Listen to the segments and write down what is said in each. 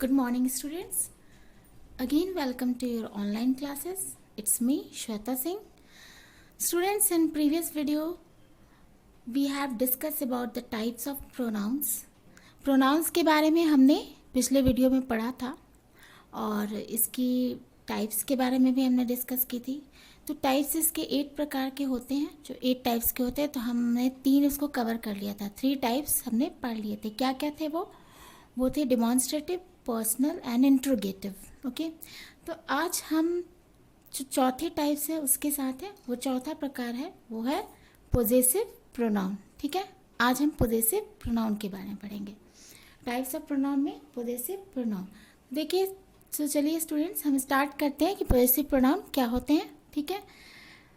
Good morning, students. Again, welcome to your online classes. It's me, Shweta Singh. Students, in previous video, we have discussed about the types of pronouns. Pronouns के बारे में हमने पिछले video में पढ़ा था और इसकी टाइप्स के बारे में भी हमने डिस्कस की थी. तो टाइप्स इसके 8 प्रकार के होते हैं. जो 8 टाइप्स के होते हैं, तो हमने 3 उसको कवर कर लिया था. 3 टाइप्स हमने पढ़ लिए थे. क्या क्या थे वो थे demonstrative, personal and interrogative. Okay, तो आज हम जो चौथे टाइप्स है उसके साथ है. वो चौथा प्रकार है, वो है पोजेसिव प्रोनाउन. ठीक है, आज हम पोजेसिव प्रोनाउन के बारे में पढ़ेंगे. टाइप्स ऑफ प्रोनाउन में पोजेसिव प्रोनाउन. देखिए, तो चलिए स्टूडेंट्स, हम स्टार्ट करते हैं कि पोजेसिव प्रोनाउन क्या होते हैं. ठीक है,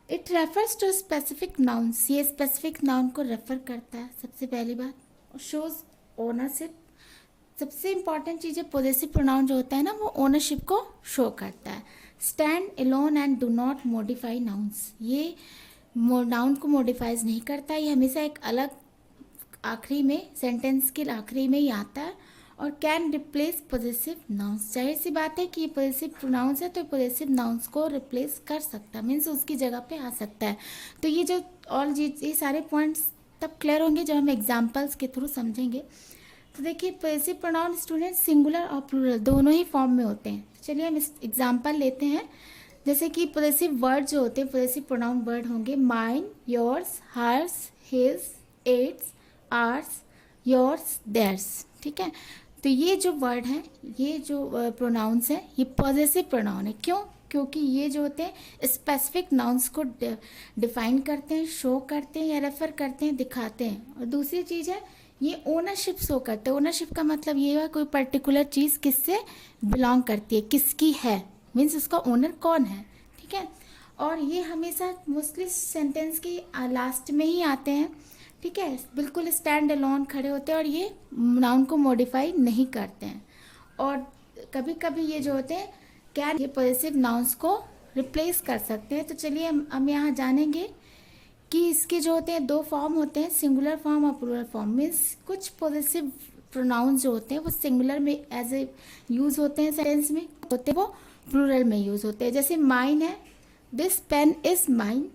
it refers to specific nouns. ये स्पेसिफिक नाउन को रेफर करता है, सबसे पहली बात. Shows ownership. सबसे इंपॉर्टेंट चीज़ है, पोजेसिव प्रोनाउन जो होता है ना, वो ओनरशिप को शो करता है. Stand alone and do not modify nouns. ये नाउन को मॉडिफाइज नहीं करता. ये हमेशा एक अलग आखिरी में, सेंटेंस के आखिरी में ही आता है. और कैन रिप्लेस पोजेसिव नाउन्स. जाहिर सी बात है कि ये पोजेसिव प्रोनाउंस है, तो पोजेसिव नाउन्स को रिप्लेस कर सकता है, मीन्स उसकी जगह पे आ सकता है. तो ये जो ऑल ये सारे पॉइंट्स तब क्लियर होंगे जब हम एग्जाम्पल्स के थ्रू समझेंगे. तो देखिए, पोजेसिव प्रोनाउन स्टूडेंट सिंगुलर और प्लूरल दोनों ही फॉर्म में होते हैं. चलिए हम इस एग्जाम्पल लेते हैं. जैसे कि पोजेसिव वर्ड जो होते हैं, पोजेसिव प्रोनाउन वर्ड होंगे mine, yours, hers, his, its, ours, yours, theirs. ठीक है, तो ये जो वर्ड हैं, ये जो प्रोनाउंस हैं, ये पॉजेसिव प्रोनाउन है. क्यों? क्योंकि ये जो होते हैं स्पेसिफिक नाउन्स को डिफाइन करते हैं, शो करते हैं या रेफर करते हैं, दिखाते हैं. और दूसरी चीज़ है, ये ओनरशिप शो करते हैं. ओनरशिप का मतलब ये है कोई पर्टिकुलर चीज़ किससे बिलोंग करती है, किसकी है, मीन्स उसका ओनर कौन है. ठीक है, और ये हमेशा मोस्टली सेंटेंस के लास्ट में ही आते हैं. ठीक है, बिल्कुल स्टैंड अलोन खड़े होते हैं और ये नाउन को मॉडिफाई नहीं करते हैं. और कभी कभी ये जो होते हैं कैन ये पॉजेसिव नाउन्स को रिप्लेस कर सकते हैं. तो चलिए हम यहाँ जानेंगे कि इसके जो होते हैं 2 फॉर्म होते हैं, सिंगुलर फॉर्म और प्लूरल फॉर्म. मीन्स कुछ पॉजेसिव प्रोनाउंस जो होते हैं वो सिंगुलर में एज ए यूज़ होते हैं सेंटेंस में, होते हैं वो प्लूरल में यूज़ होते हैं. जैसे माइन है, this pen is mine.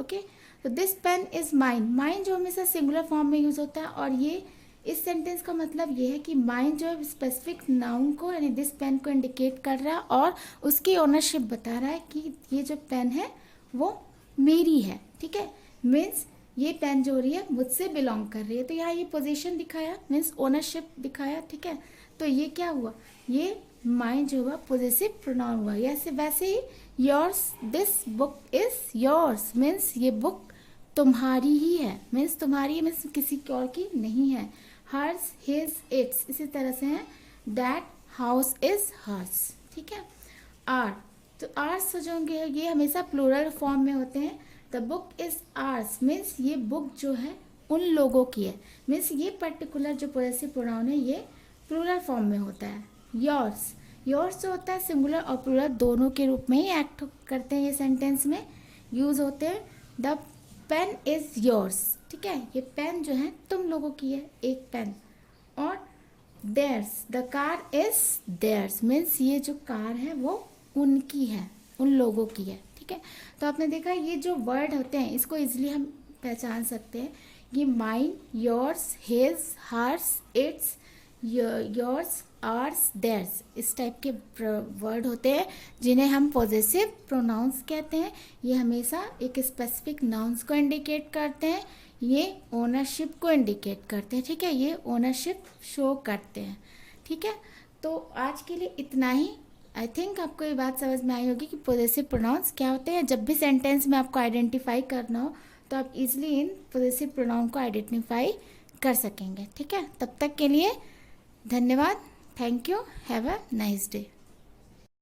Okay, तो this pen is mine. Mine जो हमेशा सिंगुलर फॉर्म में यूज़ होता है. और ये इस सेंटेंस का मतलब ये है कि माइन जो है स्पेसिफिक नाउन को, यानी दिस पेन को इंडिकेट कर रहा है और उसकी ओनरशिप बता रहा है कि ये जो पेन है वो मेरी है. ठीक है, मीन्स ये पेन जो हो रही है मुझसे बिलोंग कर रही है. तो यहाँ ये पोजीशन दिखाया, मीन्स ओनरशिप दिखाया. ठीक है, तो ये क्या हुआ, ये माइन जो हुआ पोजेसिव प्रोनाउन हुआ. वैसे ही yours, this book is yours, means ये बुक तुम्हारी ही है, मीन्स तुम्हारी है, मीन्स किसी और की नहीं है. हर्स, हिज, इट्स इसी तरह से है. That house is hers. ठीक है, आर, तो आर्स जो होंगे ये हमेशा प्लूरल फॉर्म में होते हैं. The book is hours, means ये बुक जो है उन लोगों की है. मीन्स ये पर्टिकुलर जो पोजेसिव प्रोनाउन है ये प्लूरल फॉर्म में होता है. योर्स, योर्स जो होता है सिंगुलर और प्लूरल दोनों के रूप में ही एक्ट करते हैं, ये सेंटेंस में यूज होते हैं. The pen is yours. ठीक है, ये पेन जो है तुम लोगों की है, एक पेन. और theirs, the car is theirs, means ये जो कार है वो उनकी है, उन लोगों की है. ठीक है, तो आपने देखा ये जो वर्ड होते हैं इसको इजीली हम पहचान सकते हैं. ये mine, yours, his, hers, its, yours, ours, theirs, इस टाइप के वर्ड होते हैं जिन्हें हम पॉजेसिव प्रोनाउंस कहते हैं. ये हमेशा एक स्पेसिफिक नाउन्स को इंडिकेट करते हैं, ये ओनरशिप को इंडिकेट करते हैं. ठीक है, ये ओनरशिप शो करते हैं. ठीक है, तो आज के लिए इतना ही. आई थिंक आपको ये बात समझ में आई होगी कि पोजेसिव प्रोनाउंस क्या होते हैं. जब भी सेंटेंस में आपको आइडेंटिफाई करना हो तो आप इजीली इन पोजेसिव प्रोनाउन को आइडेंटिफाई कर सकेंगे. ठीक है, तब तक के लिए धन्यवाद. Thank you. Have a nice day.